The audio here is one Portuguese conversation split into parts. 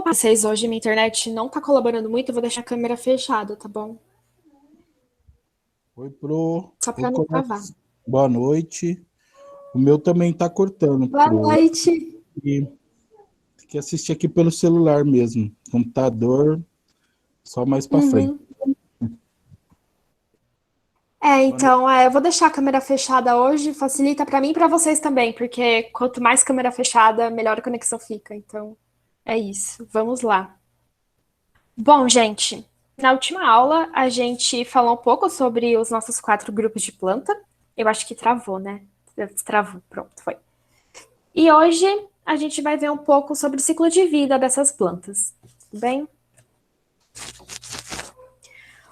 vocês hoje, minha internet não tá colaborando muito, eu vou deixar a câmera fechada, tá bom? Oi, Pro. Só pra não travar. Boa noite. O meu também tá cortando, Boa Pro. noite. E tem que assistir aqui pelo celular mesmo. Computador, só mais pra frente. Uhum. Boa noite. Então, eu vou deixar a câmera fechada hoje, facilita pra mim e pra vocês também, porque quanto mais câmera fechada, melhor a conexão fica. Então, é isso. Vamos lá. Bom, gente, na última aula a gente falou um pouco sobre os nossos 4 grupos de planta. Eu acho que travou, né? Travou, pronto, foi. E hoje a gente vai ver um pouco sobre o ciclo de vida dessas plantas, tudo bem?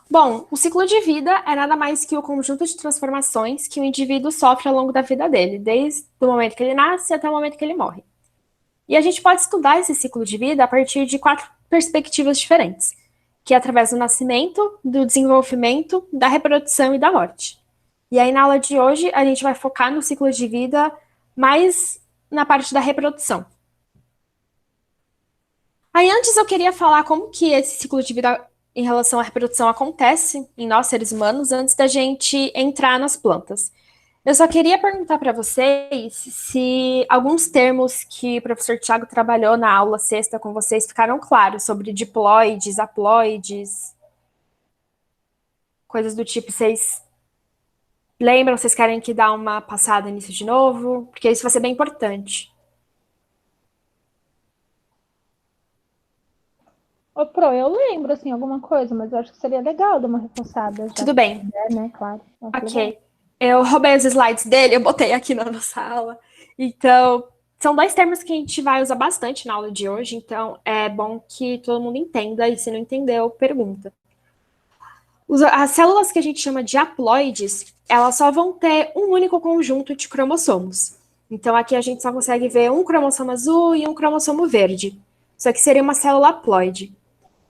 Bom, o ciclo de vida é nada mais que o conjunto de transformações que o indivíduo sofre ao longo da vida dele, desde o momento que ele nasce até o momento que ele morre. E a gente pode estudar esse ciclo de vida a partir de 4 perspectivas diferentes, que é através do nascimento, do desenvolvimento, da reprodução e da morte. E aí, na aula de hoje, a gente vai focar no ciclo de vida mais na parte da reprodução. Aí, antes eu queria falar como que esse ciclo de vida em relação à reprodução acontece em nós, seres humanos, antes da gente entrar nas plantas. Eu só queria perguntar para vocês se alguns termos que o professor Tiago trabalhou na aula sexta com vocês ficaram claros sobre diploides, haploides, coisas do tipo. Vocês lembram? Vocês querem que dá uma passada nisso de novo? Porque isso vai ser bem importante. Ô, Pro, eu lembro, assim, alguma coisa, mas eu acho que seria legal dar uma reforçada já. Tudo bem. É, né? Claro. Ok. Eu roubei os slides dele, eu botei aqui na nossa aula. Então, são 2 termos que a gente vai usar bastante na aula de hoje, então é bom que todo mundo entenda, e se não entendeu, pergunta. As células que a gente chama de haploides, elas só vão ter um único conjunto de cromossomos. Então, aqui a gente só consegue ver um cromossomo azul e um cromossomo verde. Isso aqui seria uma célula haploide.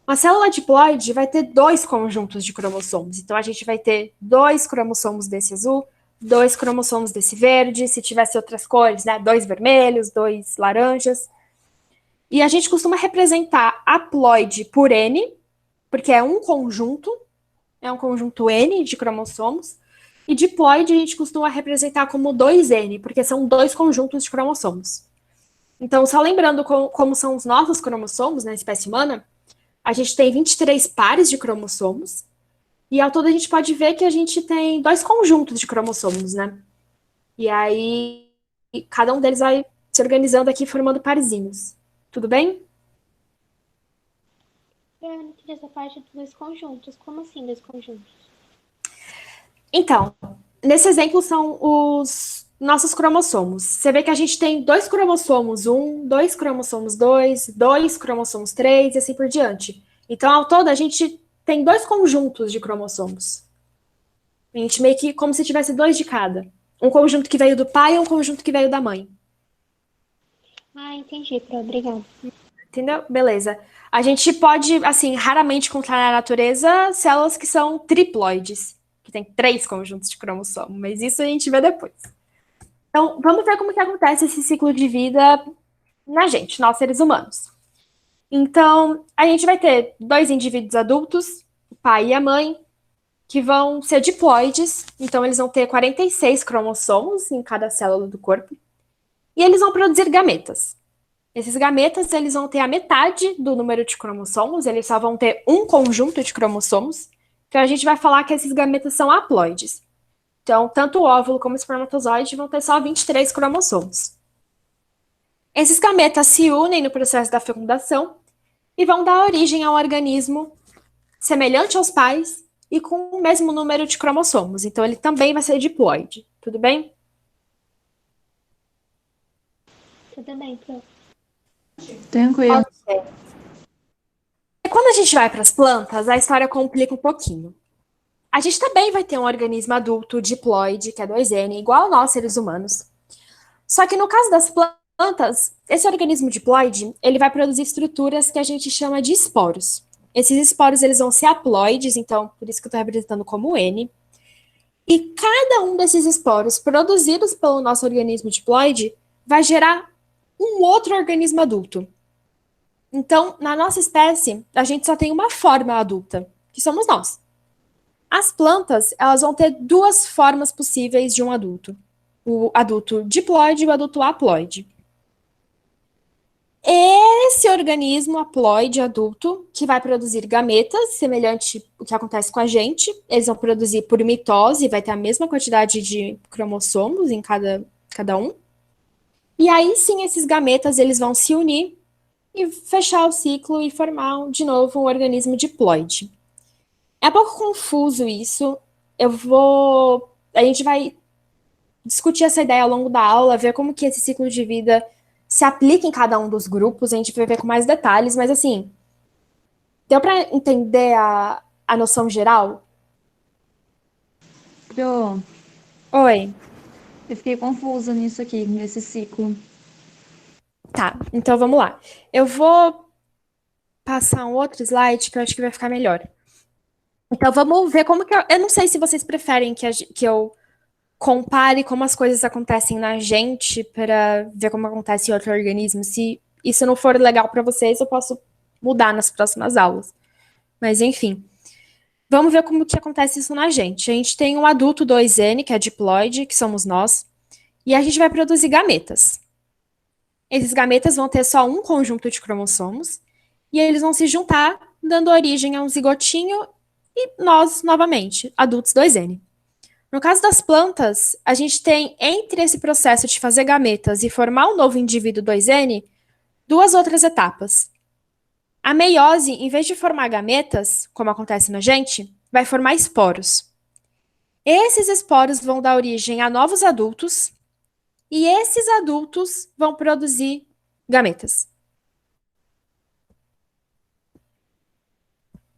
Uma célula diploide vai ter 2 conjuntos de cromossomos. Então, a gente vai ter 2 cromossomos desse azul, 2 cromossomos desse verde, se tivesse outras cores, né? 2 vermelhos, 2 laranjas. E a gente costuma representar haploide por N, porque é um conjunto N de cromossomos. E diploide a gente costuma representar como 2N, porque são 2 conjuntos de cromossomos. Então, só lembrando como são os nossos cromossomos na espécie humana, a gente tem 23 pares de cromossomos, e ao todo a gente pode ver que a gente tem 2 conjuntos de cromossomos, né? E aí, cada um deles vai se organizando aqui, formando parzinhos. Tudo bem? Eu não entendi essa parte dos 2 conjuntos. Como assim, 2 conjuntos? Então, nesse exemplo são os nossos cromossomos. Você vê que a gente tem 2 cromossomos 1, 2 cromossomos 2, 2 cromossomos 3 e assim por diante. Então, ao todo, a gente tem 2 conjuntos de cromossomos. A gente meio que como se tivesse 2 de cada. Um conjunto que veio do pai e um conjunto que veio da mãe. Ah, entendi, Pro. Obrigada. Entendeu? Beleza. A gente pode, assim, raramente encontrar na natureza células que são triploides, que tem 3 conjuntos de cromossomo, mas isso a gente vê depois. Então, vamos ver como que acontece esse ciclo de vida na gente, nós seres humanos. Então, a gente vai ter 2 indivíduos adultos, o pai e a mãe, que vão ser diploides, então eles vão ter 46 cromossomos em cada célula do corpo, e eles vão produzir gametas. Esses gametas, eles vão ter a metade do número de cromossomos, eles só vão ter um conjunto de cromossomos, então a gente vai falar que esses gametas são haploides. Então, tanto o óvulo como o espermatozoide vão ter só 23 cromossomos. Esses gametas se unem no processo da fecundação e vão dar origem a um organismo semelhante aos pais e com o mesmo número de cromossomos. Então, ele também vai ser diploide. Tudo bem? Tudo bem, Pro. Tranquilo. E quando a gente vai para as plantas, a história complica um pouquinho. A gente também vai ter um organismo adulto diploide, que é 2N, igual nós, seres humanos. Só que no caso das plantas, esse organismo diploide, ele vai produzir estruturas que a gente chama de esporos. Esses esporos, eles vão ser haploides, então, por isso que eu estou representando como N. E cada um desses esporos produzidos pelo nosso organismo diploide vai gerar um outro organismo adulto. Então, na nossa espécie, a gente só tem uma forma adulta, que somos nós. As plantas, elas vão ter duas formas possíveis de um adulto. O adulto diploide e o adulto haploide. Esse organismo haploide adulto, que vai produzir gametas, semelhante ao que acontece com a gente, eles vão produzir por mitose, vai ter a mesma quantidade de cromossomos em cada um. E aí sim, esses gametas, eles vão se unir e fechar o ciclo e formar de novo um organismo diploide. É um pouco confuso isso. A gente vai discutir essa ideia ao longo da aula, ver como que esse ciclo de vida se aplica em cada um dos grupos, a gente vai ver com mais detalhes, mas assim, deu para entender a noção geral? Pro, Oi. eu fiquei confusa nisso aqui, nesse ciclo. Tá, então vamos lá. Eu vou passar um outro slide que eu acho que vai ficar melhor. Então vamos ver como que eu não sei se vocês preferem que eu compare como as coisas acontecem na gente para ver como acontece em outro organismo. Se isso não for legal para vocês, eu posso mudar nas próximas aulas. Mas enfim, vamos ver como que acontece isso na gente. A gente tem um adulto 2N, que é diploide, que somos nós, e a gente vai produzir gametas. Esses gametas vão ter só um conjunto de cromossomos, e eles vão se juntar, dando origem a um zigotinho e nós, novamente, adultos 2N. No caso das plantas, a gente tem, entre esse processo de fazer gametas e formar um novo indivíduo 2N, duas outras etapas. A meiose, em vez de formar gametas, como acontece na gente, vai formar esporos. Esses esporos vão dar origem a novos adultos, e esses adultos vão produzir gametas.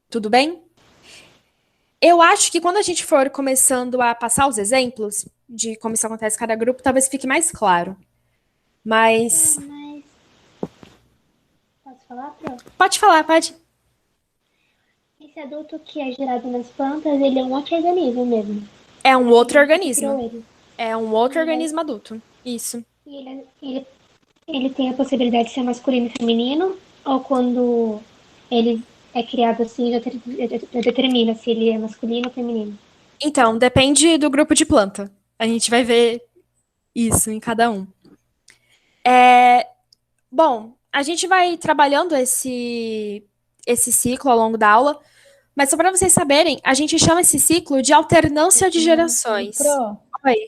Tudo bem? Eu acho que quando a gente for começando a passar os exemplos de como isso acontece em cada grupo, talvez fique mais claro. Mas. Mas. Posso falar, Pro? Pode falar, pode. Esse adulto que é gerado nas plantas, ele é um outro organismo mesmo. É um outro Criou organismo. ele. É um outro organismo adulto. Isso. E ele tem a possibilidade de ser masculino e feminino, ou quando ele é criado assim, já determina se ele é masculino ou feminino. Então, depende do grupo de planta. A gente vai ver isso em cada um. Bom, a gente vai trabalhando esse ciclo ao longo da aula, mas só para vocês saberem, a gente chama esse ciclo de alternância de gerações. Pro, Oi.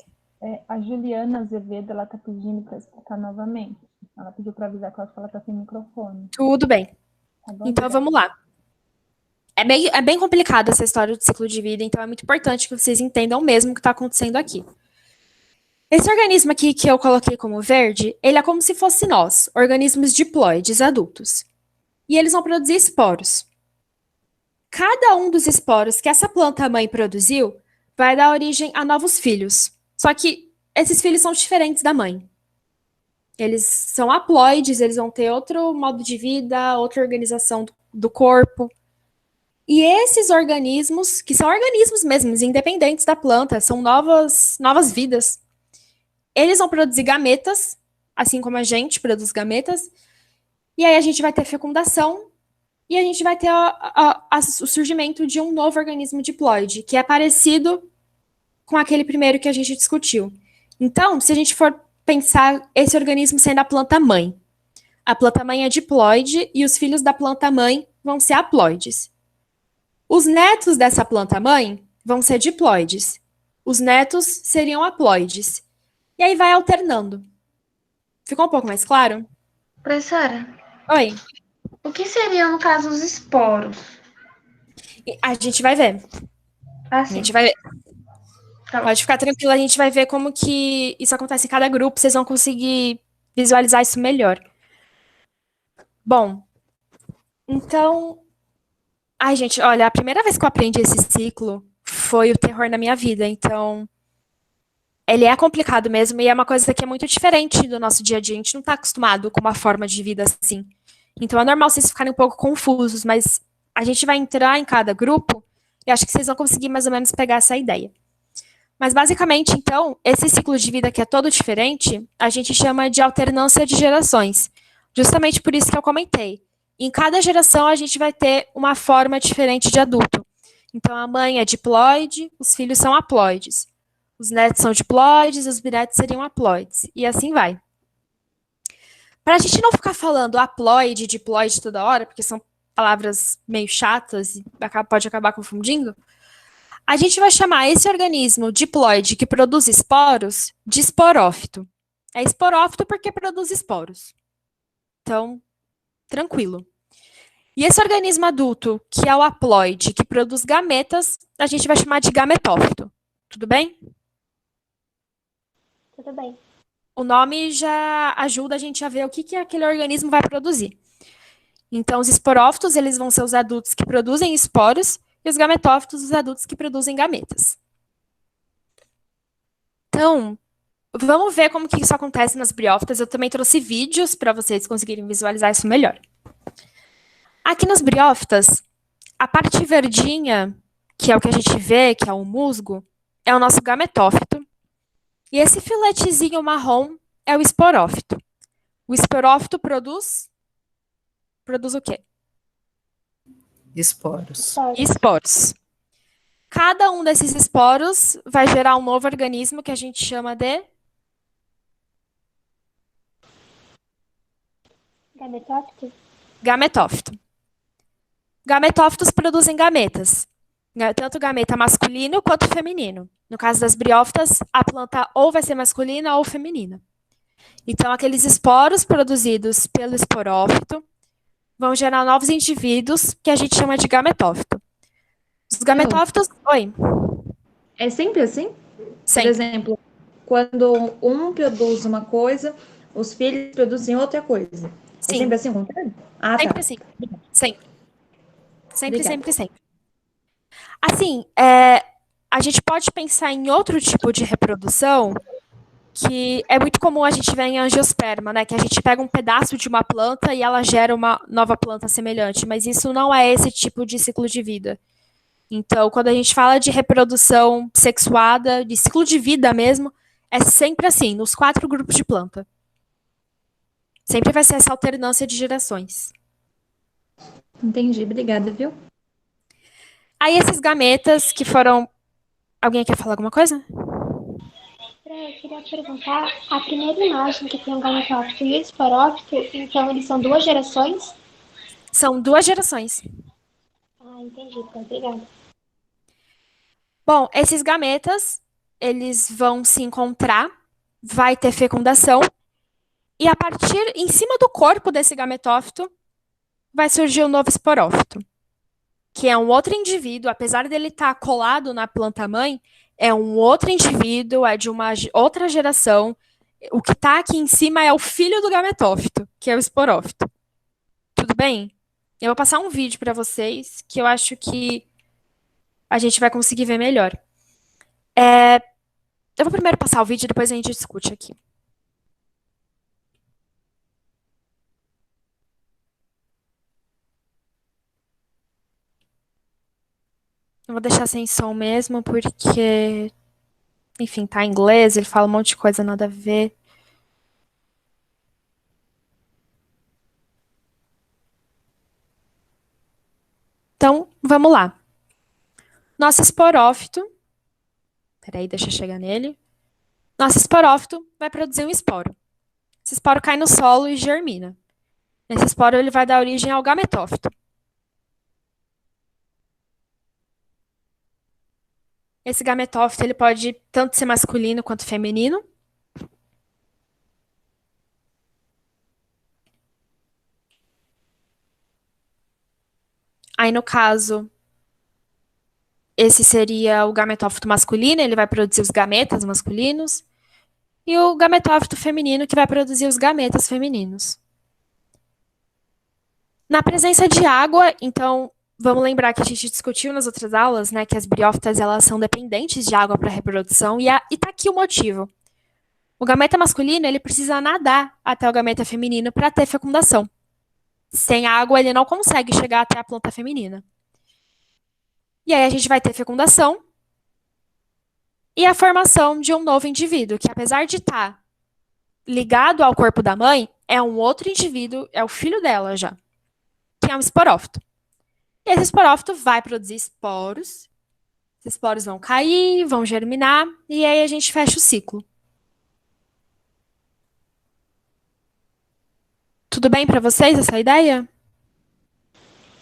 a Juliana Azevedo, ela tá pedindo para explicar novamente. Ela pediu para avisar que eu acho que ela tá sem microfone. Tudo bem. Tá bom? Então vamos lá. É bem complicada essa história do ciclo de vida, então é muito importante que vocês entendam mesmo o que está acontecendo aqui. Esse organismo aqui que eu coloquei como verde, ele é como se fosse nós, organismos diploides adultos. E eles vão produzir esporos. Cada um dos esporos que essa planta-mãe produziu vai dar origem a novos filhos. Só que esses filhos são diferentes da mãe. Eles são haploides, eles vão ter outro modo de vida, outra organização do corpo. E esses organismos, que são organismos mesmos, independentes da planta, são novas vidas, eles vão produzir gametas, assim como a gente produz gametas, e aí a gente vai ter fecundação, e a gente vai ter o surgimento de um novo organismo diploide, que é parecido com aquele primeiro que a gente discutiu. Então, se a gente for pensar esse organismo sendo a planta-mãe é diploide, e os filhos da planta-mãe vão ser haploides. Os netos dessa planta-mãe vão ser diploides. Os netos seriam haploides. E aí vai alternando. Ficou um pouco mais claro? Professora, Oi. o que seriam, no caso, os esporos? A gente vai ver. A Assim, gente vai ver. Tá bom. Pode ficar tranquilo, a gente vai ver como que isso acontece em cada grupo, vocês vão conseguir visualizar isso melhor. Bom, então... Ai, gente, olha, a primeira vez que eu aprendi esse ciclo foi o terror na minha vida, então... Ele é complicado mesmo, e é uma coisa que é muito diferente do nosso dia a dia. A gente não está acostumado com uma forma de vida assim. Então é normal vocês ficarem um pouco confusos, mas a gente vai entrar em cada grupo e acho que vocês vão conseguir mais ou menos pegar essa ideia. Mas basicamente, então, esse ciclo de vida que é todo diferente, a gente chama de alternância de gerações. Justamente por isso que eu comentei. Em cada geração, a gente vai ter uma forma diferente de adulto. Então, a mãe é diploide, os filhos são haploides. Os netos são diploides, os bisnetos seriam haploides. E assim vai. Para a gente não ficar falando haploide e diploide toda hora, porque são palavras meio chatas e pode acabar confundindo, a gente vai chamar esse organismo diploide que produz esporos de esporófito. É esporófito porque produz esporos. Então, tranquilo. E esse organismo adulto, que é o haploide, que produz gametas, a gente vai chamar de gametófito. Tudo bem? Tudo bem. O nome já ajuda a gente a ver o que aquele organismo vai produzir. Então, os esporófitos, eles vão ser os adultos que produzem esporos, e os gametófitos, os adultos que produzem gametas. Então, vamos ver como que isso acontece nas briófitas. Eu também trouxe vídeos para vocês conseguirem visualizar isso melhor. Aqui nas briófitas, a parte verdinha, que é o que a gente vê, que é o musgo, é o nosso gametófito. E esse filetezinho marrom é o esporófito. O esporófito produz o quê? Esporos. Esporos. Cada um desses esporos vai gerar um novo organismo que a gente chama de Gametófito? gametófito. Gametófitos produzem gametas, né? Tanto gameta masculino quanto feminino. No caso das briófitas, a planta ou vai ser masculina ou feminina. Então, aqueles esporos produzidos pelo esporófito vão gerar novos indivíduos que a gente chama de gametófito. Os gametófitos... Oi. É sempre assim? Por Sempre. exemplo, quando um produz uma coisa, os filhos produzem outra coisa. É Sim. sempre assim, contrário? Ah, Sempre tá. assim. Sempre. Sempre, Obrigada. sempre, sempre. Assim, a gente pode pensar em outro tipo de reprodução que é muito comum a gente ver em angiosperma, né? Que a gente pega um pedaço de uma planta e ela gera uma nova planta semelhante, mas isso não é esse tipo de ciclo de vida. Então, quando a gente fala de reprodução sexuada, de ciclo de vida mesmo, é sempre assim, nos 4 grupos de planta. Sempre vai ser essa alternância de gerações. Entendi, obrigada, viu? Aí esses gametas que foram... Alguém quer falar alguma coisa? Eu queria perguntar, a primeira imagem que tem um gametófito e o esporófito, então eles são 2 gerações? São 2 gerações. Ah, entendi, tá, obrigada. Bom, esses gametas, eles vão se encontrar, vai ter fecundação, e a partir, em cima do corpo desse gametófito, vai surgir um novo esporófito, que é um outro indivíduo, apesar dele estar colado na planta-mãe, é um outro indivíduo, é de uma outra geração. O que está aqui em cima é o filho do gametófito, que é o esporófito. Tudo bem? Eu vou passar um vídeo para vocês, que eu acho que a gente vai conseguir ver melhor. Eu vou primeiro passar o vídeo, depois a gente discute aqui. Eu vou deixar sem som mesmo, porque, enfim, tá em inglês, ele fala um monte de coisa nada a ver. Então, vamos lá. Nosso esporófito... Peraí, deixa eu chegar nele. Nosso esporófito vai produzir um esporo. Esse esporo cai no solo e germina. Esse esporo ele vai dar origem ao gametófito. Esse gametófito ele pode tanto ser masculino quanto feminino. Aí, no caso, esse seria o gametófito masculino, ele vai produzir os gametas masculinos. E o gametófito feminino, que vai produzir os gametas femininos. Na presença de água, então, vamos lembrar que a gente discutiu nas outras aulas, né, que as briófitas elas são dependentes de água para reprodução, e tá aqui o motivo. O gameta masculino, ele precisa nadar até o gameta feminino para ter fecundação. Sem água, ele não consegue chegar até a planta feminina. E aí a gente vai ter fecundação e a formação de um novo indivíduo, que apesar de estar ligado ao corpo da mãe, é um outro indivíduo, é o filho dela já. que é um esporófito. E esse esporófito vai produzir esporos. Esses esporos vão cair, vão germinar, e aí a gente fecha o ciclo. Tudo bem para vocês essa ideia?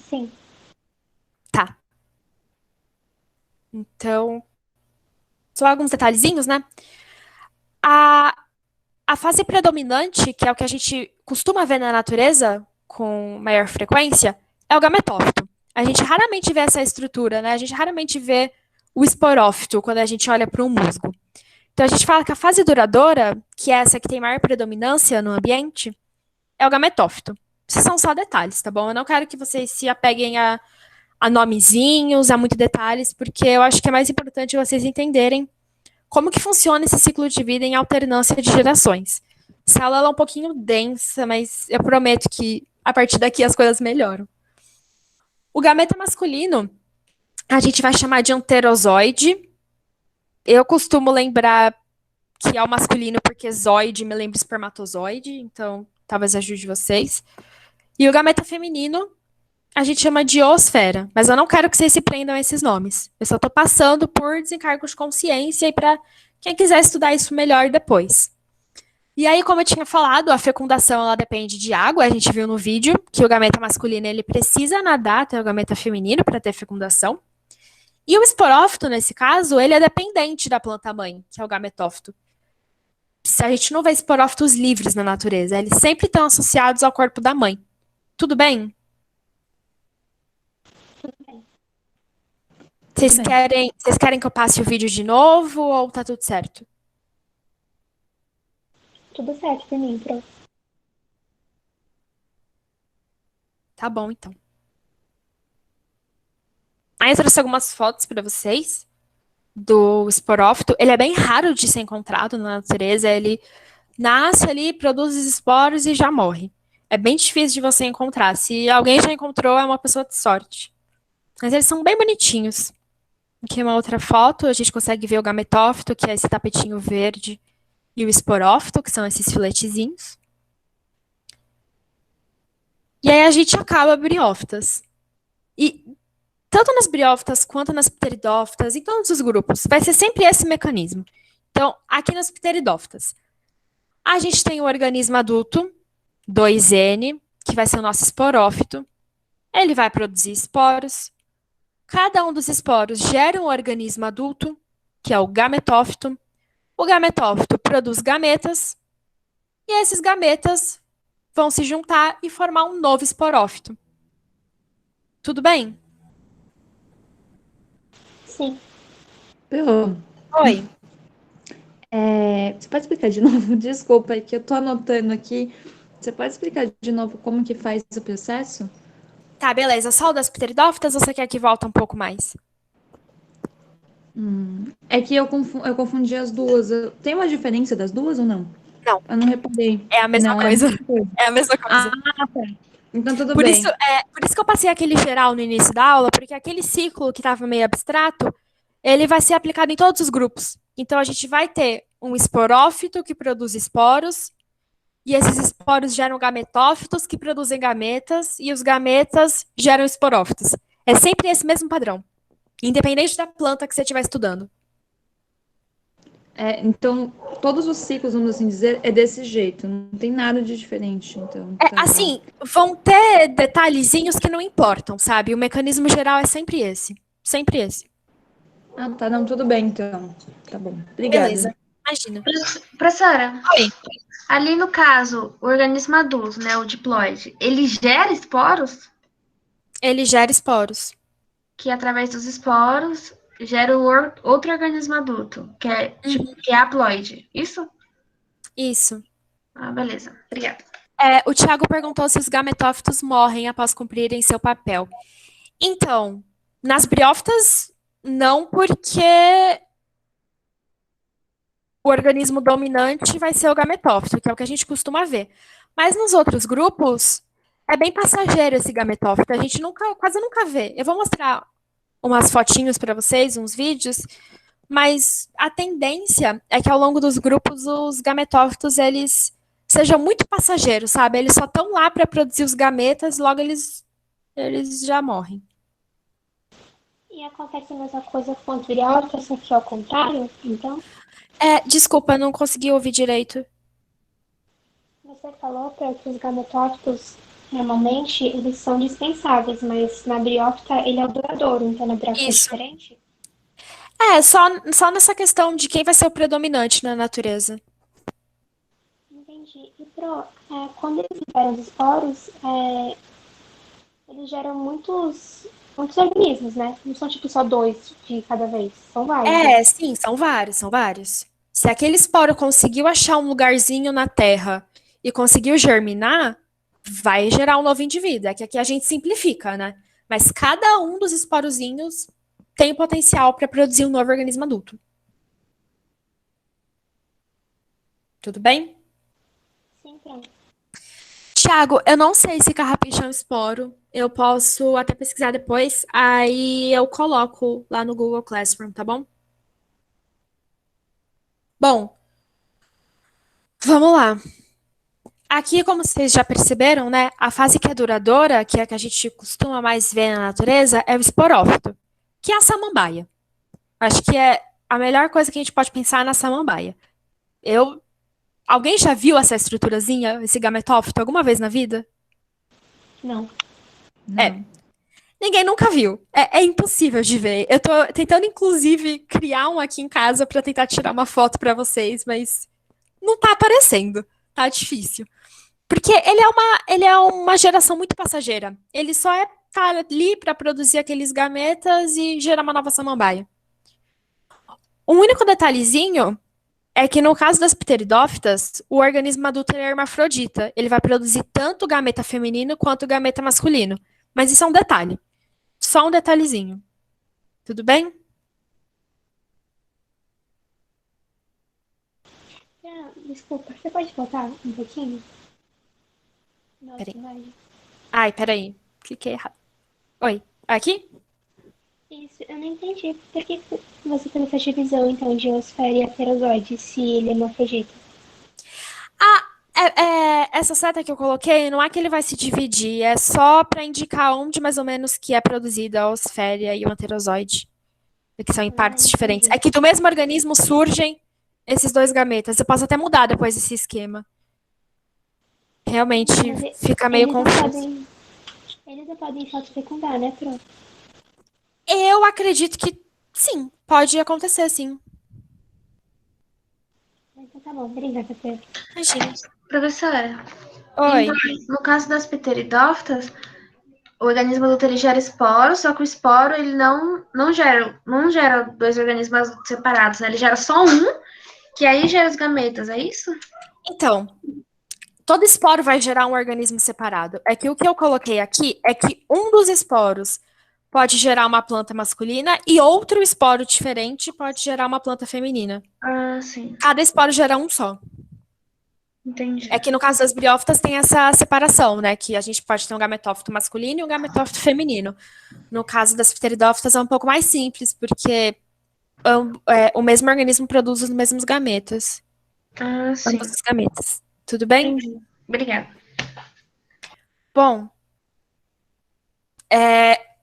Sim. Tá. Então, só alguns detalhezinhos, né? A fase predominante, que é o que a gente costuma ver na natureza com maior frequência, é o gametófito. A gente raramente vê essa estrutura, né? A gente raramente vê o esporófito quando a gente olha para um musgo. Então, a gente fala que a fase duradoura, que é essa que tem maior predominância no ambiente, é o gametófito. Esses são só detalhes, tá bom? Eu não quero que vocês se apeguem a nomezinhos, a muitos detalhes, porque eu acho que é mais importante vocês entenderem como que funciona esse ciclo de vida em alternância de gerações. Essa aula ela é um pouquinho densa, mas eu prometo que a partir daqui as coisas melhoram. O gameta masculino, a gente vai chamar de anterozoide. Eu costumo lembrar que é o masculino porque zoide me lembra espermatozoide, então talvez ajude vocês. E o gameta feminino, a gente chama de oosfera, mas eu não quero que vocês se prendam a esses nomes. Eu só estou passando por desencargo de consciência e para quem quiser estudar isso melhor depois. E aí, como eu tinha falado, a fecundação ela depende de água. A gente viu no vídeo que o gameta masculino ele precisa nadar até o gameta feminino para ter fecundação. E o esporófito, nesse caso, ele é dependente da planta-mãe, que é o gametófito. A gente não vê esporófitos livres na natureza, eles sempre estão associados ao corpo da mãe. Tudo bem? Vocês querem que eu passe o vídeo de novo ou tá tudo certo? Tudo certo pra mim, prof. Tá bom, então. Aí eu trouxe algumas fotos para vocês do esporófito. Ele é bem raro de ser encontrado na natureza. Ele nasce ali, produz os esporos e já morre. É bem difícil de você encontrar. Se alguém já encontrou, é uma pessoa de sorte. Mas eles são bem bonitinhos. Aqui uma outra foto, a gente consegue ver o gametófito, que é esse tapetinho verde, e o esporófito, que são esses filetezinhos. E aí a gente acaba briófitas. E tanto nas briófitas quanto nas pteridófitas, em todos os grupos, vai ser sempre esse mecanismo. Então, aqui nas pteridófitas, a gente tem o organismo adulto, 2N, que vai ser o nosso esporófito. Ele vai produzir esporos. Cada um dos esporos gera um organismo adulto, que é o gametófito. O gametófito produz gametas, e esses gametas vão se juntar e formar um novo esporófito. Tudo bem? Sim. Oi. Você pode explicar de novo? Desculpa, é que eu tô anotando aqui. Você pode explicar de novo como que faz o processo? Tá, beleza. Só o das pteridófitas ou você quer que volta um pouco mais? É que eu confundi as duas. Tem uma diferença das duas ou não? Não. Eu não reparei. É a mesma Não, coisa. mesma coisa. É a mesma coisa. Ah, tá. Então tudo Por bem. isso que eu passei aquele geral no início da aula, porque aquele ciclo que estava meio abstrato, ele vai ser aplicado em todos os grupos. Então, a gente vai ter um esporófito que produz esporos, e esses esporos geram gametófitos que produzem gametas, e os gametas geram esporófitos. É sempre esse mesmo padrão, independente da planta que você estiver estudando. Então, todos os ciclos, vamos assim dizer, é desse jeito. Não tem nada de diferente. Então, tá. Assim, vão ter detalhezinhos que não importam, sabe? O mecanismo geral é sempre esse. Sempre esse. Ah, tá. Não, tudo bem, então. Tá bom. Obrigada. Beleza. Imagina. Professora, Oi. ali no caso, o organismo adulto, né, o diploide, ele gera esporos? Ele gera esporos. Que através dos esporos gera outro organismo adulto, que é, que é haploide. Isso? Isso. Ah, beleza. Obrigada. O Thiago perguntou se os gametófitos morrem após cumprirem seu papel. Então, nas briófitas, não, porque o organismo dominante vai ser o gametófito, que é o que a gente costuma ver. Mas nos outros grupos, é bem passageiro esse gametófito. A gente quase nunca vê. Eu vou mostrar umas fotinhos para vocês, uns vídeos, mas a tendência é que ao longo dos grupos os gametófitos eles sejam muito passageiros, sabe? Eles só estão lá para produzir os gametas, logo eles eles já morrem. E acontece a mesma coisa com a briófita, só que ao contrário, então? Desculpa, não consegui ouvir direito. Você falou que os gametófitos, normalmente, eles são dispensáveis, mas na briófita ele é o duradouro, então na briófita é Isso. diferente? Só nessa questão de quem vai ser o predominante na natureza. Entendi. E quando eles liberam os esporos, eles geram muitos organismos, né? Não são tipo só dois de cada vez, são vários, né? Sim, são vários, são vários. Se aquele esporo conseguiu achar um lugarzinho na Terra e conseguiu germinar, vai gerar um novo indivíduo. É que aqui a gente simplifica, né? Mas cada um dos esporozinhos tem o potencial para produzir um novo organismo adulto. Tudo bem? Sim, pronto. Tiago, eu não sei se carrapicho é um esporo. Eu posso até pesquisar depois. Aí eu coloco lá no Google Classroom, tá bom? Bom, vamos lá. Aqui, como vocês já perceberam, né, a fase que é duradoura, que é a que a gente costuma mais ver na natureza, é o esporófito, que é a samambaia. Acho que é a melhor coisa que a gente pode pensar na samambaia. Alguém já viu essa estruturazinha, esse gametófito, alguma vez na vida? Não. É, Não. ninguém nunca viu. É impossível de ver. Eu tô tentando, inclusive, criar um aqui em casa para tentar tirar uma foto para vocês, mas não tá aparecendo. Tá difícil. Porque ele é uma geração muito passageira. Ele só tá ali para produzir aqueles gametas e gerar uma nova samambaia. Um único detalhezinho é que no caso das pteridófitas, o organismo adulto é hermafrodita. Ele vai produzir tanto gameta feminino quanto gameta masculino. Mas isso é um detalhe. Só um detalhezinho. Tudo bem? Desculpa, você pode voltar um pouquinho? Nossa, Peraí. imagem. Ai, peraí. Cliquei errado. Oi. Aqui? Isso, eu não entendi. Por que você fez essa divisão, então, de Osfera e Aterozoide, se ele é hermafrodita? Essa seta que eu coloquei, não é que ele vai se dividir, é só para indicar onde mais ou menos que é produzida a osféria e o anterozoide, que são em partes diferentes. É Entendi. que do mesmo organismo surgem esses dois gametas. Eu posso até mudar depois esse esquema. Realmente Mas fica meio confuso. eles não podem fecundar, né, Pro? Eu acredito que sim, pode acontecer, sim. Então tá bom, obrigada, Pro. Imagina. Professora, Oi. então, no caso das pteridófitas, o organismo adulto ele gera esporo, só que o esporo ele não gera dois organismos separados, né? Ele gera só um, que aí gera os gametas, é isso? Então, todo esporo vai gerar um organismo separado. É que o que eu coloquei aqui é que um dos esporos pode gerar uma planta masculina e outro esporo diferente pode gerar uma planta feminina. Ah, sim, Cada esporo gera um só. entendi. É que no caso das briófitas tem essa separação, né? Que a gente pode ter um gametófito masculino e um gametófito feminino. No caso das pteridófitas é um pouco mais simples, porque o mesmo organismo produz os mesmos gametas. Ah, sim, Ambos os gametas. Tudo bem? entendi. Obrigada. Bom,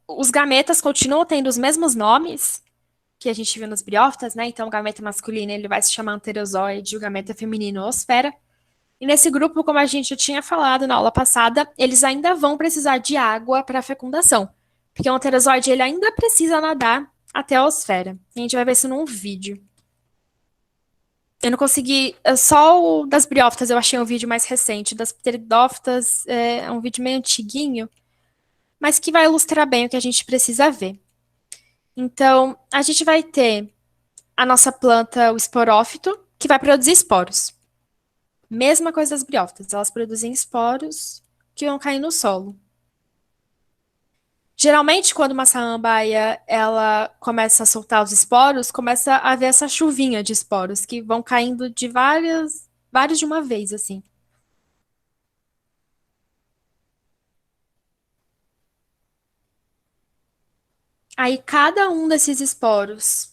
os gametas continuam tendo os mesmos nomes que a gente viu nos briófitas, né? Então, o gameta masculino ele vai se chamar anterozoide, o gameta feminino osfera. E nesse grupo, como a gente já tinha falado na aula passada, eles ainda vão precisar de água para fecundação, porque o anterozoide ele ainda precisa nadar até a osfera. A gente vai ver isso num vídeo. Eu não consegui, só o das briófitas eu achei um vídeo mais recente, das pteridófitas é um vídeo meio antiguinho, mas que vai ilustrar bem o que a gente precisa ver. Então, a gente vai ter a nossa planta, o esporófito, que vai produzir esporos. Mesma coisa das briófitas, elas produzem esporos que vão cair no solo. Geralmente, quando uma samambaia ela começa a soltar os esporos, começa a haver essa chuvinha de esporos que vão caindo de vários de uma vez, assim. Aí cada um desses esporos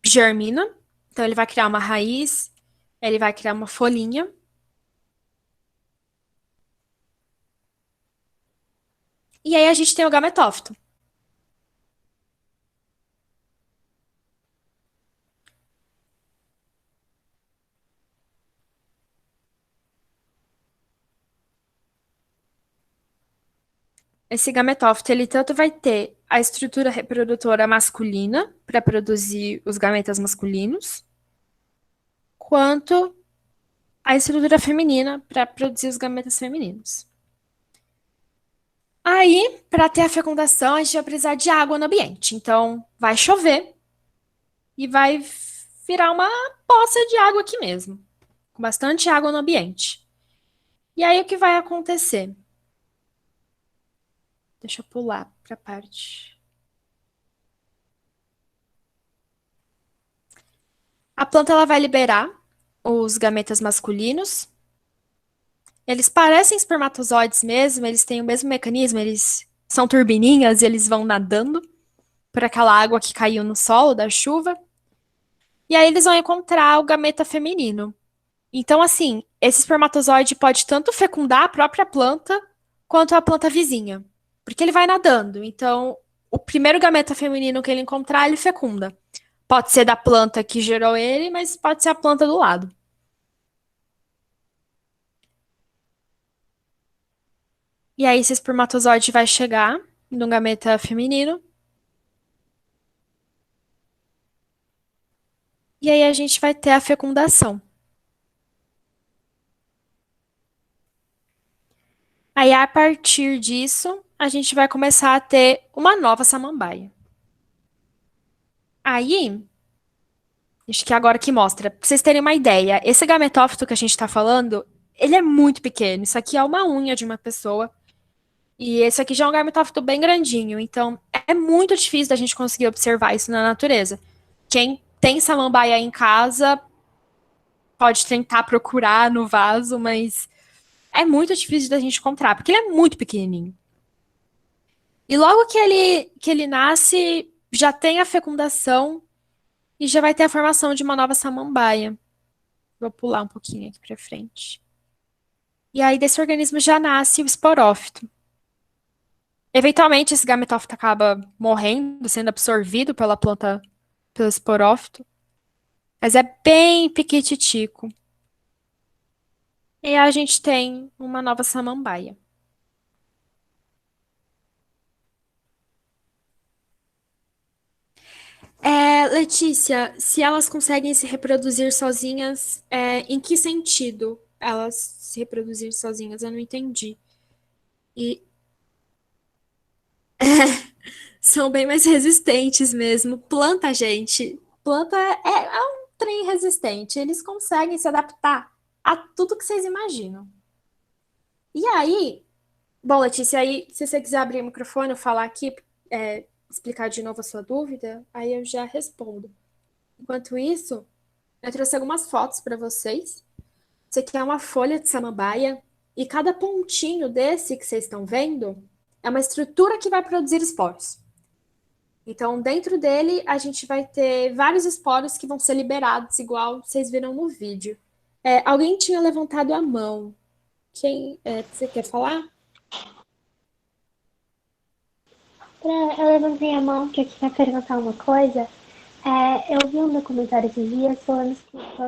germina, então ele vai criar uma raiz, ele vai criar uma folhinha. E aí a gente tem o gametófito. Esse gametófito, ele tanto vai ter a estrutura reprodutora masculina para produzir os gametas masculinos, quanto a estrutura feminina para produzir os gametas femininos. Aí, para ter a fecundação, a gente vai precisar de água no ambiente. Então, vai chover e vai virar uma poça de água aqui mesmo, com bastante água no ambiente. E aí, o que vai acontecer? Deixa eu pular para a parte. A planta ela vai liberar os gametas masculinos. Eles parecem espermatozoides mesmo, eles têm o mesmo mecanismo, eles são turbininhas e eles vão nadando por aquela água que caiu no solo da chuva. E aí eles vão encontrar o gameta feminino. Então, assim, esse espermatozoide pode tanto fecundar a própria planta quanto a planta vizinha. Porque ele vai nadando. Então, o primeiro gameta feminino que ele encontrar, ele fecunda. Pode ser da planta que gerou ele, mas pode ser a planta do lado. E aí, esse espermatozoide vai chegar no gameta feminino. E aí, a gente vai ter a fecundação. Aí, a partir disso, a gente vai começar a ter uma nova samambaia. Aí, acho que agora que mostra, pra vocês terem uma ideia, esse gametófito que a gente tá falando, ele é muito pequeno. Isso aqui é uma unha de uma pessoa. E esse aqui já é um gametófito bem grandinho. Então, é muito difícil da gente conseguir observar isso na natureza. Quem tem samambaia em casa pode tentar procurar no vaso, mas é muito difícil da gente encontrar, porque ele é muito pequenininho. E logo que ele nasce, já tem a fecundação e já vai ter a formação de uma nova samambaia. Vou pular um pouquinho aqui para frente. E aí desse organismo já nasce o esporófito. Eventualmente esse gametófito acaba morrendo, sendo absorvido pela planta, pelo esporófito. Mas é bem piquititico. E aí a gente tem uma nova samambaia. Letícia, se elas conseguem se reproduzir sozinhas, em que sentido elas se reproduzir sozinhas? Eu não entendi. E são bem mais resistentes mesmo. Planta, gente. Planta é um trem resistente. Eles conseguem se adaptar a tudo que vocês imaginam. E aí, bom, Letícia, aí, se você quiser abrir o microfone, eu falar aqui, explicar de novo a sua dúvida, aí eu já respondo. Enquanto isso, eu trouxe algumas fotos para vocês. Isso aqui é uma folha de samambaia, e cada pontinho desse que vocês estão vendo é uma estrutura que vai produzir esporos. Então, dentro dele, a gente vai ter vários esporos que vão ser liberados, igual vocês viram no vídeo. Alguém tinha levantado a mão. Você quer falar? Eu levantei a mão que eu queria perguntar uma coisa. Eu vi um documentário esses dias falando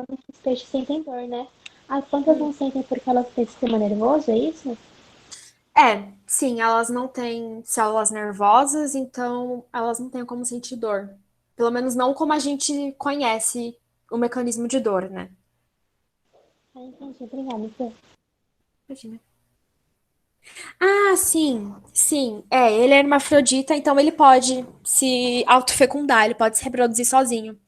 que os peixes sentem dor, né? As plantas não sentem porque elas têm sistema nervoso, é isso? Sim, elas não têm células nervosas, então elas não têm como sentir dor. Pelo menos não como a gente conhece o mecanismo de dor, né? Entendi. Obrigada, Fê. Imagina. Ah, sim, sim. Ele é hermafrodita, então ele pode se autofecundar, ele pode se reproduzir sozinho.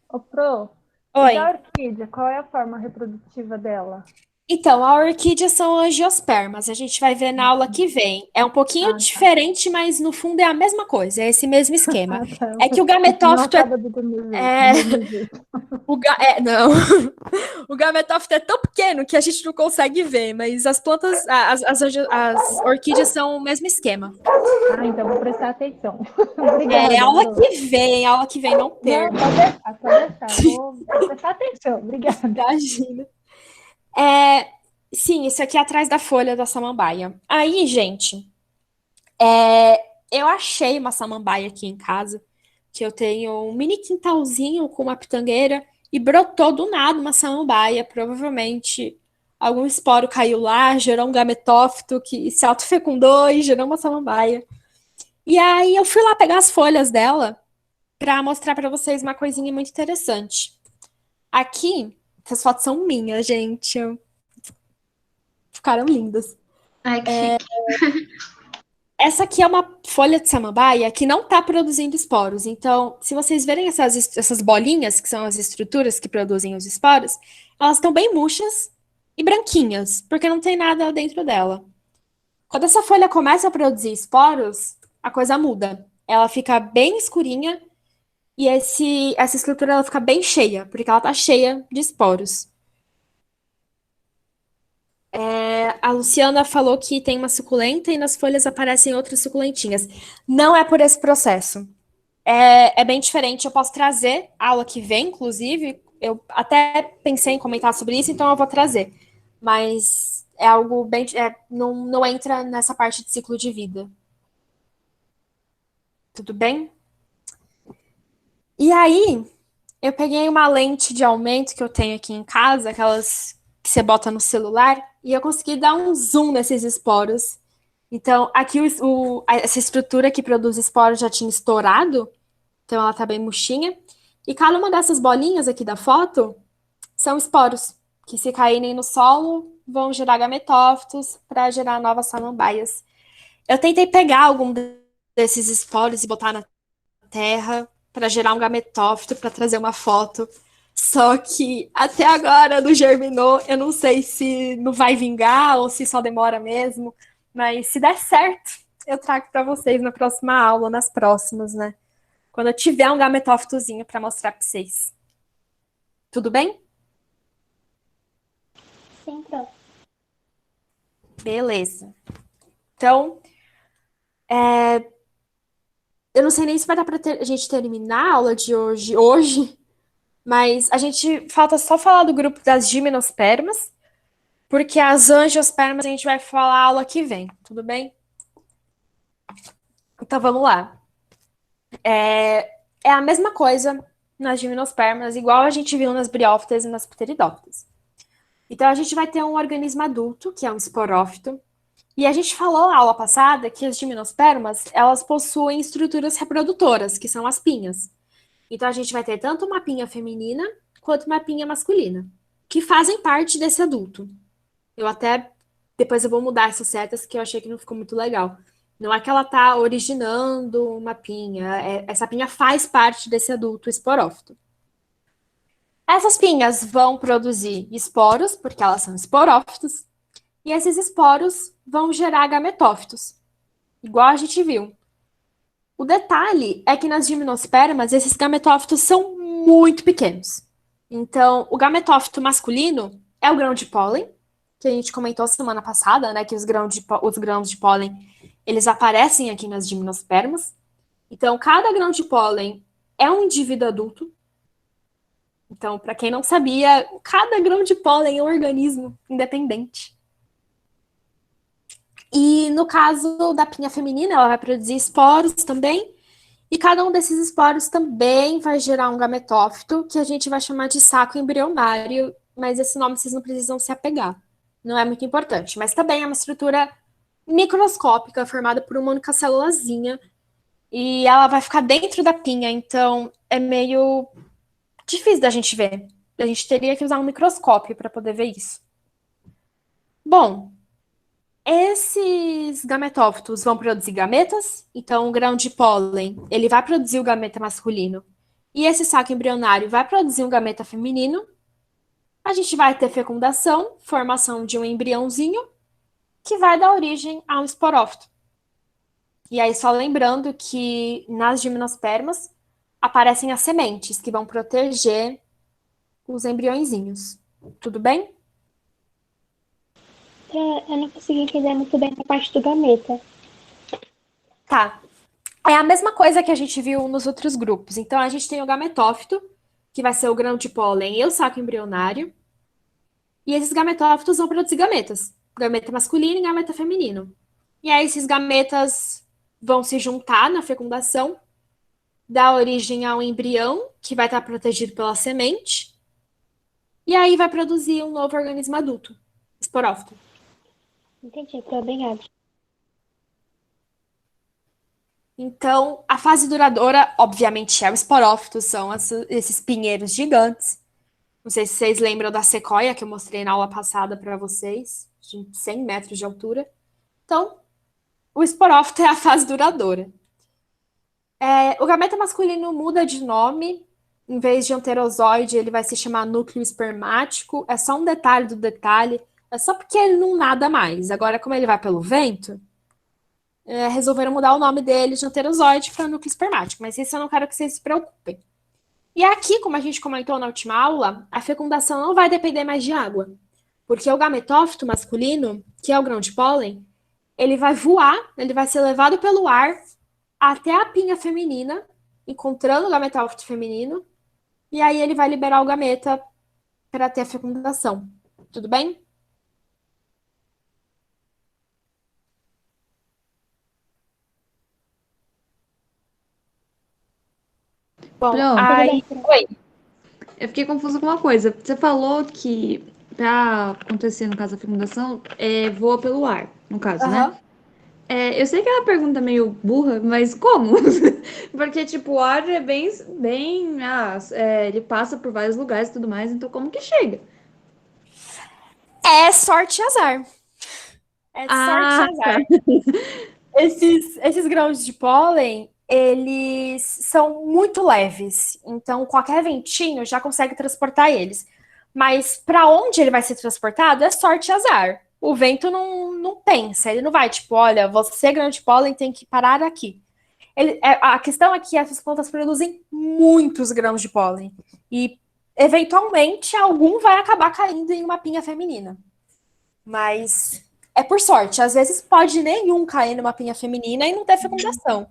Ô, Pro, Oi. e da orquídea, qual é a forma reprodutiva dela? Então, a orquídea são angiospermas, a gente vai ver na aula que vem. É um pouquinho Tá. diferente, mas no fundo é a mesma coisa, é esse mesmo esquema. Tá. É que o Não gametófito acaba do mesmo jeito. não. O gametófito é tão pequeno que a gente não consegue ver, mas as plantas, as orquídeas são o mesmo esquema. Então vou prestar atenção. Obrigada. Aula que vem não ter. Não, pode deixar. Vou prestar atenção. Obrigada. Imagina. Sim, isso aqui é atrás da folha da samambaia. Aí, gente, Eu achei uma samambaia aqui em casa, que eu tenho um mini quintalzinho com uma pitangueira, e brotou do nada uma samambaia. Provavelmente algum esporo caiu lá, gerou um gametófito que se autofecundou e gerou uma samambaia. E aí eu fui lá pegar as folhas dela para mostrar para vocês uma coisinha muito interessante. Aqui, essas fotos são minhas, gente. Ficaram lindas. Ai, que chique. Essa aqui é uma folha de samambaia que não está produzindo esporos. Então, se vocês verem essas bolinhas, que são as estruturas que produzem os esporos, elas estão bem murchas e branquinhas, porque não tem nada dentro dela. Quando essa folha começa a produzir esporos, a coisa muda. Ela fica bem escurinha e essa estrutura ela fica bem cheia, porque ela está cheia de esporos. A Luciana falou que tem uma suculenta e nas folhas aparecem outras suculentinhas. Não é por esse processo. É bem diferente. Eu posso trazer a aula que vem, inclusive. Eu até pensei em comentar sobre isso, então eu vou trazer. Mas é algo bem. Não entra nessa parte de ciclo de vida. Tudo bem? E aí, eu peguei uma lente de aumento que eu tenho aqui em casa, aquelas que você bota no celular, e eu consegui dar um zoom nesses esporos. Então, aqui essa estrutura que produz esporos já tinha estourado, então ela tá bem murchinha. E cada uma dessas bolinhas aqui da foto são esporos, que se caírem no solo, vão gerar gametófitos para gerar novas samambaias. Eu tentei pegar algum desses esporos e botar na terra para gerar um gametófito, para trazer uma foto. Só que até agora não germinou. Eu não sei se não vai vingar ou se só demora mesmo. Mas se der certo, eu trago para vocês na próxima aula, nas próximas, né? Quando eu tiver um gametófitozinho para mostrar para vocês. Tudo bem? Sim, prof. Beleza. Então, eu não sei nem se vai dar para a gente terminar a aula de hoje, mas a gente falta só falar do grupo das gimnospermas, porque as angiospermas a gente vai falar a aula que vem, tudo bem? Então vamos lá. É a mesma coisa nas gimnospermas, igual a gente viu nas briófitas e nas pteridófitas. Então a gente vai ter um organismo adulto, que é um esporófito, e a gente falou na aula passada que as gimnospermas, elas possuem estruturas reprodutoras, que são as pinhas. Então, a gente vai ter tanto uma pinha feminina quanto uma pinha masculina, que fazem parte desse adulto. Depois eu vou mudar essas setas, que eu achei que não ficou muito legal. Não é que ela está originando uma pinha, essa pinha faz parte desse adulto esporófito. Essas pinhas vão produzir esporos, porque elas são esporófitos, e esses esporos vão gerar gametófitos, igual a gente viu. O detalhe é que nas gimnospermas, esses gametófitos são muito pequenos. Então, o gametófito masculino é o grão de pólen, que a gente comentou semana passada, né? Que os grãos de pólen, eles aparecem aqui nas gimnospermas. Então, cada grão de pólen é um indivíduo adulto. Então, para quem não sabia, cada grão de pólen é um organismo independente. E no caso da pinha feminina, ela vai produzir esporos também, e cada um desses esporos também vai gerar um gametófito, que a gente vai chamar de saco embrionário, mas esse nome vocês não precisam se apegar. Não é muito importante, mas também é uma estrutura microscópica, formada por uma única célulazinha, e ela vai ficar dentro da pinha, então é meio difícil da gente ver. A gente teria que usar um microscópio para poder ver isso. Bom, esses gametófitos vão produzir gametas, então o grão de pólen, ele vai produzir o gameta masculino, e esse saco embrionário vai produzir um gameta feminino. A gente vai ter fecundação, formação de um embriãozinho, que vai dar origem a um esporófito. E aí, só lembrando que nas gimnospermas aparecem as sementes, que vão proteger os embriõezinhos. Tudo bem? Eu não consegui entender muito bem a parte do gameta. Tá. É a mesma coisa que a gente viu nos outros grupos. Então, a gente tem o gametófito, que vai ser o grão de pólen e o saco embrionário. E esses gametófitos vão produzir gametas. Gameta masculino e gameta feminino. E aí, esses gametas vão se juntar na fecundação, dar origem ao embrião, que vai estar protegido pela semente, e aí vai produzir um novo organismo adulto, esporófito. Entendi, obrigada. Então, a fase duradoura, obviamente, é o esporófito, são esses pinheiros gigantes. Não sei se vocês lembram da sequoia que eu mostrei na aula passada para vocês, de 100 metros de altura. Então, o esporófito é a fase duradoura. O gameta masculino muda de nome. Em vez de anterozoide, ele vai se chamar núcleo espermático. É só um detalhe do detalhe. É só porque ele não nada mais. Agora, como ele vai pelo vento, resolveram mudar o nome dele de anterozoide para núcleo espermático. Mas isso eu não quero que vocês se preocupem. E aqui, como a gente comentou na última aula, a fecundação não vai depender mais de água. Porque o gametófito masculino, que é o grão de pólen, ele vai voar, ele vai ser levado pelo ar até a pinha feminina, encontrando o gametófito feminino, e aí ele vai liberar o gameta para ter a fecundação. Tudo bem? Bom, Pronto. aí... Oi. Eu fiquei confusa com uma coisa. Você falou que pra acontecer, no caso, a fecundação, voa pelo ar, no caso, né? Aham. Eu sei que é uma pergunta meio burra, mas como? Porque, tipo, o ar é ele passa por vários lugares e tudo mais, então como que chega? É sorte e azar. É sorte e Ah, tá. azar. Esses grãos de pólen, eles são muito leves. Então, qualquer ventinho já consegue transportar eles. Mas para onde ele vai ser transportado é sorte e azar. O vento não pensa, ele não vai, tipo, olha, você, grão de pólen, tem que parar aqui. A questão é que essas plantas produzem muitos grãos de pólen. E, eventualmente, algum vai acabar caindo em uma pinha feminina. Mas é por sorte. Às vezes pode nenhum cair numa pinha feminina e não ter fecundação.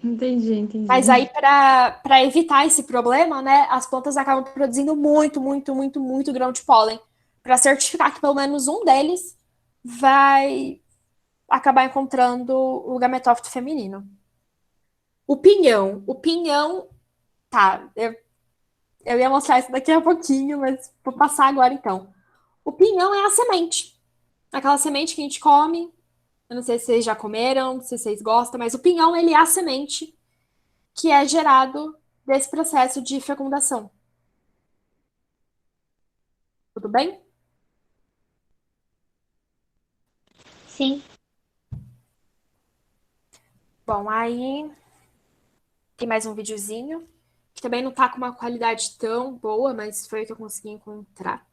Entendi. Mas aí, para evitar esse problema, né, as plantas acabam produzindo muito grão de pólen, para certificar que pelo menos um deles vai acabar encontrando o gametófito feminino. O pinhão, tá, eu ia mostrar isso daqui a pouquinho, mas vou passar agora então. O pinhão é a semente. Aquela semente que a gente come. Eu não sei se vocês já comeram, se vocês gostam, mas o pinhão, ele é a semente que é gerado desse processo de fecundação. Tudo bem? Sim, Bom, aí tem mais um videozinho, que também não tá com uma qualidade tão boa, mas foi o que eu consegui encontrar.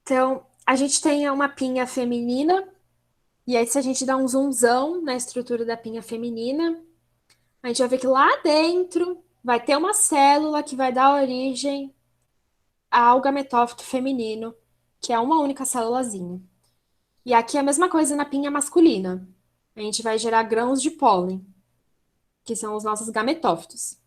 Então, a gente tem uma pinha feminina, e aí se a gente dá um zoomzão na estrutura da pinha feminina, a gente vai ver que lá dentro vai ter uma célula que vai dar origem ao gametófito feminino, que é uma única célulazinha. E aqui é a mesma coisa na pinha masculina. A gente vai gerar grãos de pólen, que são os nossos gametófitos.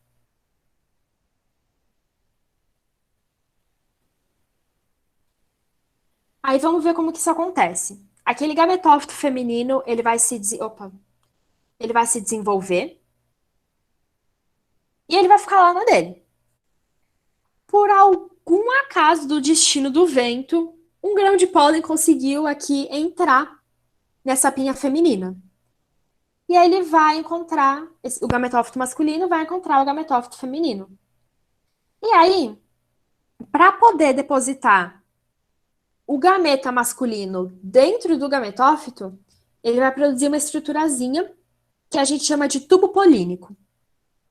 Aí vamos ver como que isso acontece. Aquele gametófito feminino, ele vai se desenvolver e ele vai ficar lá na dele. Por algum acaso do destino do vento, um grão de pólen conseguiu aqui entrar nessa pinha feminina. E aí ele vai encontrar, o gametófito masculino vai encontrar o gametófito feminino. E aí, para poder depositar o gameta masculino dentro do gametófito, ele vai produzir uma estruturazinha que a gente chama de tubo polínico.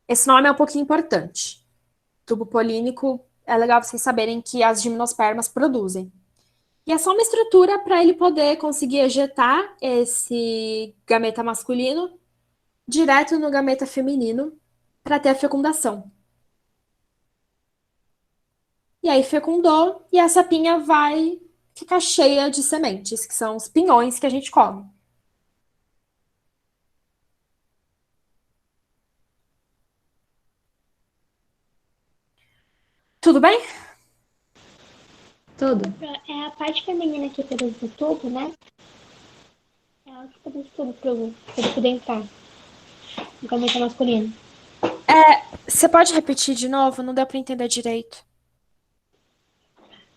Esse nome é um pouquinho importante. Tubo polínico é legal vocês saberem que as gimnospermas produzem. E é só uma estrutura para ele poder conseguir ejetar esse gameta masculino direto no gameta feminino para ter a fecundação. E aí fecundou e essa pinha vai ficar cheia de sementes, que são os pinhões que a gente come. Tudo bem? Tudo. é a parte feminina que produz o tubo, né? Ela Ela que produz tudo pra ele poder entrar no gameta masculino. Você pode repetir de novo? Não deu pra entender direito.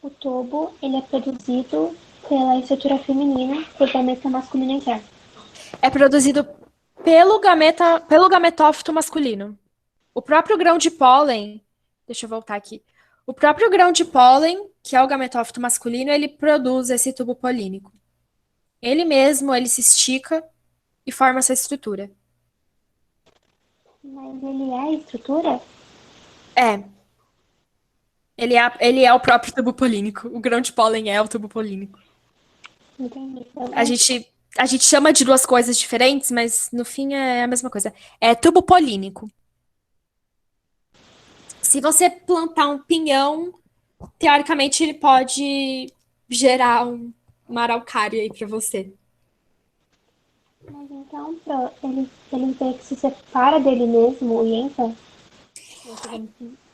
O tubo, ele é produzido pela estrutura feminina pro gameta masculino entrar. É produzido pelo gametófito masculino. O próprio grão de pólen, deixa eu voltar aqui. O próprio grão de pólen, que é o gametófito masculino, ele produz esse tubo polínico. Ele mesmo, ele se estica e forma essa estrutura. Mas ele é a estrutura? É, ele é o próprio tubo polínico. O grão de pólen é o tubo polínico. Entendi. A gente chama de duas coisas diferentes, mas no fim é a mesma coisa. É tubo polínico. Se você plantar um pinhão, teoricamente ele pode gerar uma araucária aí pra você. Mas então, ele meio que se separa dele mesmo e entra?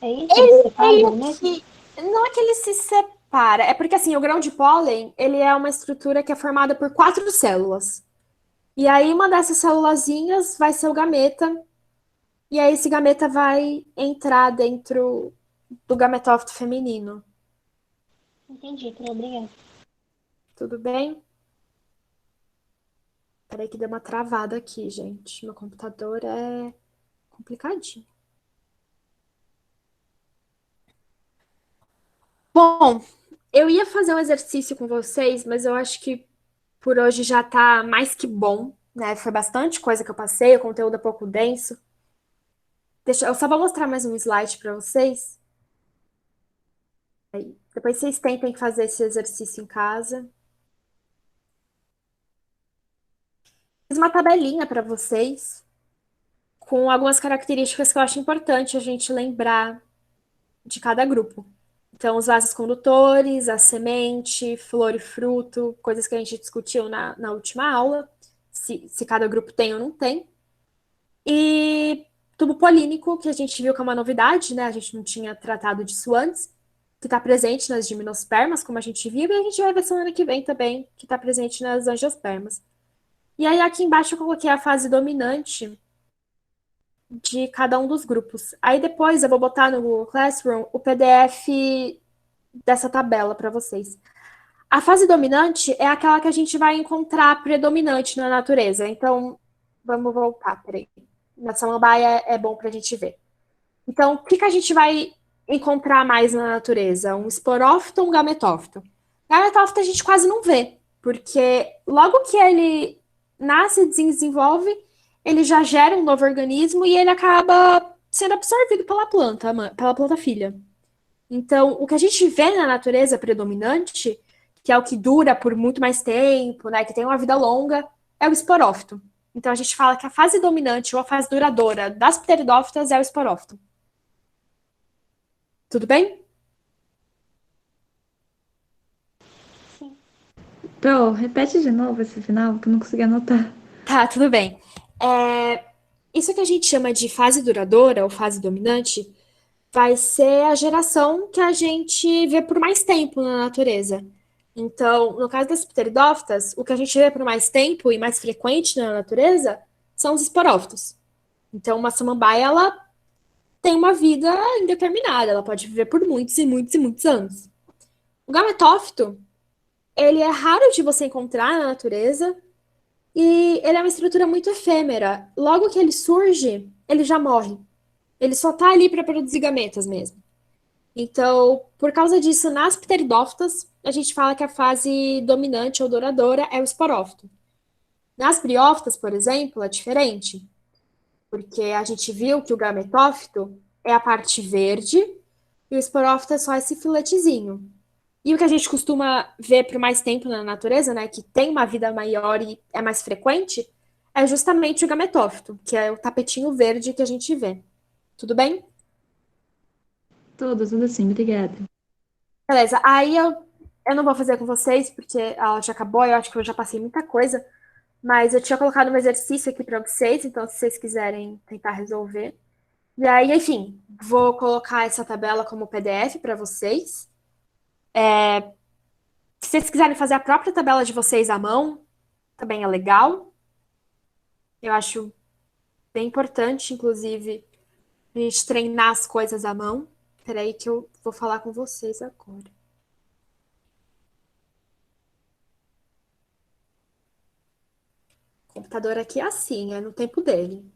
É isso? Ele se separa dele mesmo? Não é que ele se separa, é porque assim, o grão de pólen, ele é uma estrutura que é formada por 4 células. E aí uma dessas célulazinhas vai ser o gameta, e aí esse gameta vai entrar dentro do gametófito feminino. Entendi, obrigada. Tudo bem? Peraí que deu uma travada aqui, gente. Meu computador é complicadinho. Bom, eu ia fazer um exercício com vocês, mas eu acho que por hoje já tá mais que bom, né? Foi bastante coisa que eu passei, o conteúdo é pouco denso. Eu só vou mostrar mais um slide para vocês. Depois vocês tentem fazer esse exercício em casa. Fiz uma tabelinha para vocês com algumas características que eu acho importante a gente lembrar de cada grupo. Então, os vasos condutores, a semente, flor e fruto, coisas que a gente discutiu na última aula, se cada grupo tem ou não tem. E tubo polínico, que a gente viu que é uma novidade, né? A gente não tinha tratado disso antes, que está presente nas gimnospermas, como a gente viu, e a gente vai ver semana que vem também, que está presente nas angiospermas. E aí, aqui embaixo, eu coloquei a fase dominante de cada um dos grupos. Aí depois eu vou botar no Google Classroom o PDF dessa tabela para vocês. A fase dominante é aquela que a gente vai encontrar predominante na natureza. Então, vamos voltar, peraí. Na samambaia é bom para a gente ver. Então, o que a gente vai encontrar mais na natureza? Um esporófito ou um gametófito? Gametófito a gente quase não vê, porque logo que ele nasce e desenvolve, ele já gera um novo organismo e ele acaba sendo absorvido pela planta filha. Então, o que a gente vê na natureza predominante, que é o que dura por muito mais tempo, né, que tem uma vida longa, é o esporófito. Então, a gente fala que a fase dominante ou a fase duradoura das pteridófitas é o esporófito. Tudo bem? Pro, repete de novo esse final, que eu não consegui anotar. Tá, tudo bem. Isso que a gente chama de fase duradoura ou fase dominante vai ser a geração que a gente vê por mais tempo na natureza. Então, no caso das pteridófitas, o que a gente vê por mais tempo e mais frequente na natureza são os esporófitos. Então, uma samambaia, ela tem uma vida indeterminada, ela pode viver por muitos e muitos e muitos anos. O gametófito, ele é raro de você encontrar na natureza e ele é uma estrutura muito efêmera. Logo que ele surge, ele já morre. Ele só tá ali para produzir gametas mesmo. Então, por causa disso, nas pteridófitas, a gente fala que a fase dominante ou duradoura é o esporófito. Nas briófitas, por exemplo, é diferente, porque a gente viu que o gametófito é a parte verde e o esporófito é só esse filetezinho. E o que a gente costuma ver por mais tempo na natureza, né, que tem uma vida maior e é mais frequente, é justamente o gametófito, que é o tapetinho verde que a gente vê. Tudo bem? Tudo sim, obrigada. Beleza, aí eu não vou fazer com vocês, porque a aula já acabou, eu acho que eu já passei muita coisa, mas eu tinha colocado um exercício aqui para vocês, então se vocês quiserem tentar resolver. E aí, enfim, vou colocar essa tabela como PDF para vocês. Se vocês quiserem fazer a própria tabela de vocês à mão, também é legal. Eu acho bem importante, inclusive, a gente treinar as coisas à mão. Peraí que eu vou falar com vocês agora. O computador aqui é assim, é no tempo dele.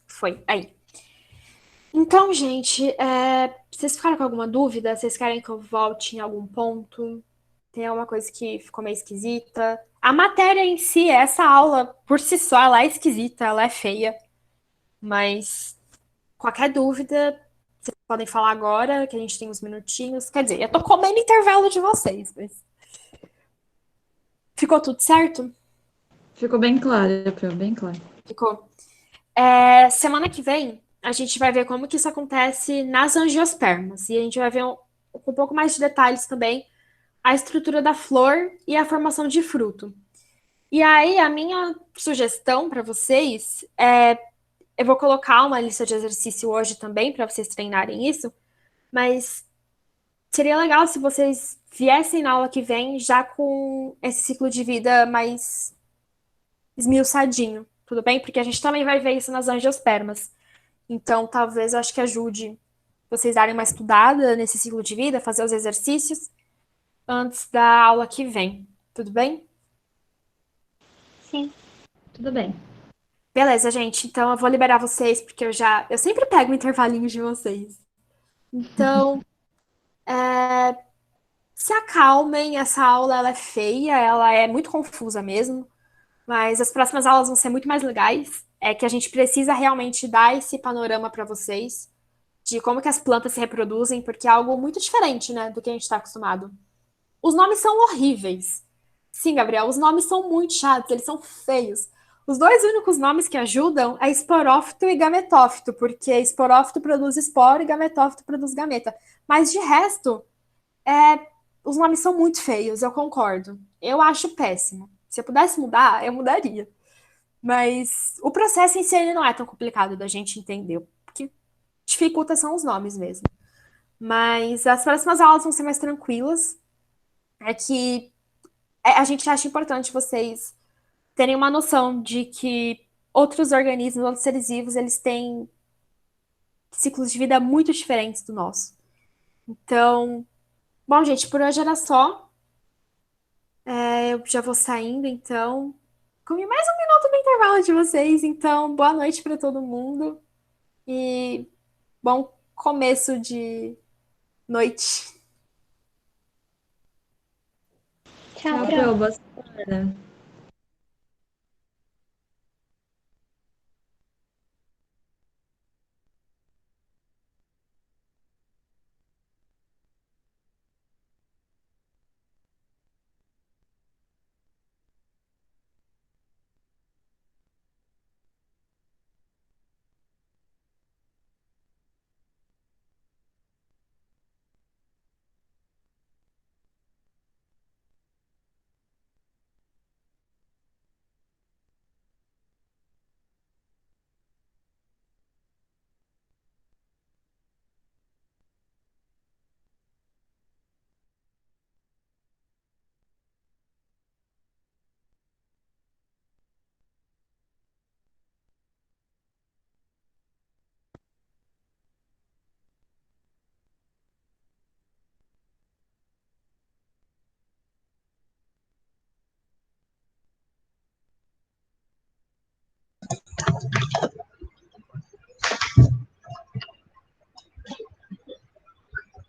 Foi, aí. Então, gente, vocês ficaram com alguma dúvida? Vocês querem que eu volte em algum ponto? Tem alguma coisa que ficou meio esquisita? A matéria em si, essa aula, por si só, ela é esquisita, ela é feia. Mas qualquer dúvida, vocês podem falar agora, que a gente tem uns minutinhos. Quer dizer, eu tô comendo intervalo de vocês, mas... Ficou tudo certo? Ficou bem claro, April, bem claro. Ficou. Semana que vem, a gente vai ver como que isso acontece nas angiospermas. E a gente vai ver com um pouco mais de detalhes também a estrutura da flor e a formação de fruto. E aí, a minha sugestão para vocês eu vou colocar uma lista de exercício hoje também para vocês treinarem isso, mas seria legal se vocês viessem na aula que vem já com esse ciclo de vida mais esmiuçadinho, tudo bem? Porque a gente também vai ver isso nas angiospermas. Então, talvez eu acho que ajude vocês darem uma estudada nesse ciclo de vida, fazer os exercícios antes da aula que vem. Tudo bem? Sim. Tudo bem. Beleza, gente. Então eu vou liberar vocês, porque eu sempre pego um intervalinho de vocês. Então, se acalmem, essa aula ela é feia, ela é muito confusa mesmo, mas as próximas aulas vão ser muito mais legais. É que a gente precisa realmente dar esse panorama para vocês de como que as plantas se reproduzem, porque é algo muito diferente, né, do que a gente está acostumado. Os nomes são horríveis. Sim, Gabriel, os nomes são muito chatos, eles são feios. Os dois únicos nomes que ajudam é esporófito e gametófito, porque esporófito produz esporo e gametófito produz gameta. Mas de resto, os nomes são muito feios, eu concordo. Eu acho péssimo. Se eu pudesse mudar, eu mudaria. Mas o processo em si ele não é tão complicado da gente entender. O que dificulta são os nomes mesmo. Mas as próximas aulas vão ser mais tranquilas. É que a gente acha importante vocês terem uma noção de que outros organismos, outros seres vivos, eles têm ciclos de vida muito diferentes do nosso. Então, bom, gente, por hoje era só. Eu já vou saindo, então. Comi mais um minuto no intervalo de vocês, então boa noite para todo mundo e bom começo de noite. Tchau, Tchau, Pro. April, boa semana.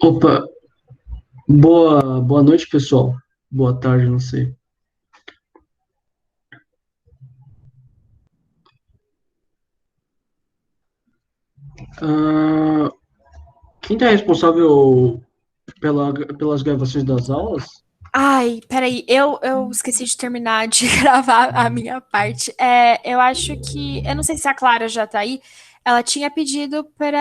Opa, boa noite, pessoal. Boa tarde, não sei. Ah, quem está responsável pelas gravações das aulas? Ai, peraí, eu esqueci de terminar de gravar a minha parte. Eu acho que. Eu não sei se a Clara já tá aí. Ela tinha pedido para